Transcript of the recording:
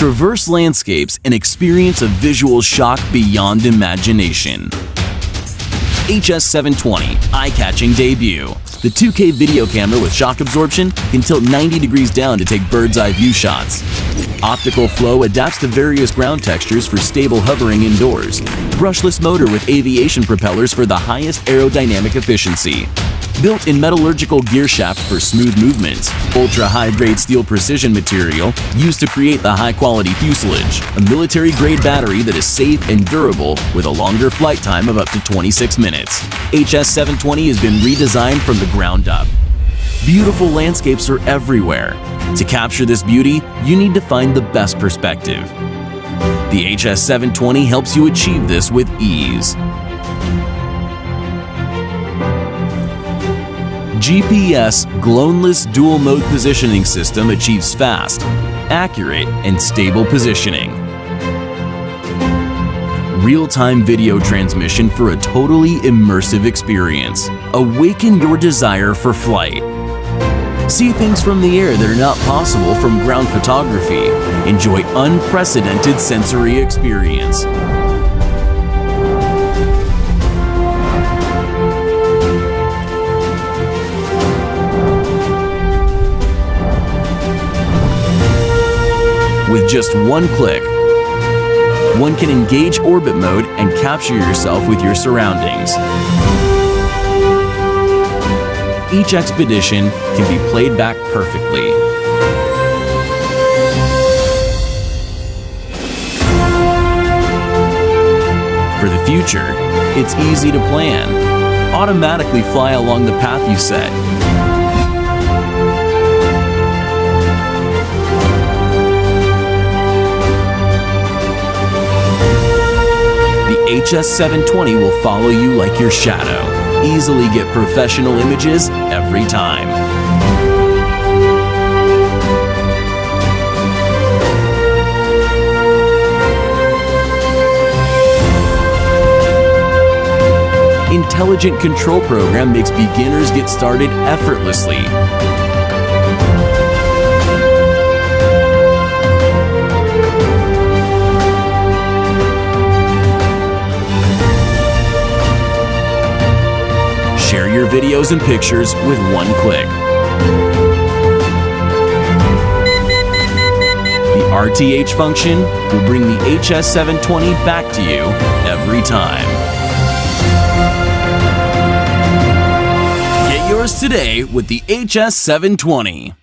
Traverse landscapes and experience a visual shock beyond imagination. HS720 eye-catching debut. The 2K video camera with shock absorption can tilt 90 degrees down to take bird's-eye view shots. Optical flow adapts to various ground textures for stable hovering indoors. Brushless motor with aviation propellers for the highest aerodynamic efficiency. Built-in metallurgical gear shaft for smooth movements. Ultra-high-grade steel precision material used to create the high-quality fuselage. A military-grade battery that is safe and durable with a longer flight time of up to 26 minutes. HS720 has been redesigned from the ground up. Beautiful landscapes are everywhere. To capture this beauty, you need to find the best perspective. The HS720 helps you achieve this with ease. GPS Gloneless Dual Mode Positioning System achieves fast, accurate, and stable positioning. Real-time video transmission for a totally immersive experience. Awaken your desire for flight. See things from the air that are not possible from ground photography. Enjoy unprecedented sensory experience. With just one click, one can engage orbit mode and capture yourself with your surroundings. Each expedition can be played back perfectly. For the future, it's easy to plan. Automatically fly along the path you set. HS720 will follow you like your shadow. Easily get professional images every time. Intelligent control program makes beginners get started effortlessly. Share your videos and pictures with one click. The RTH function will bring the HS720 back to you every time. Get yours today with the HS720.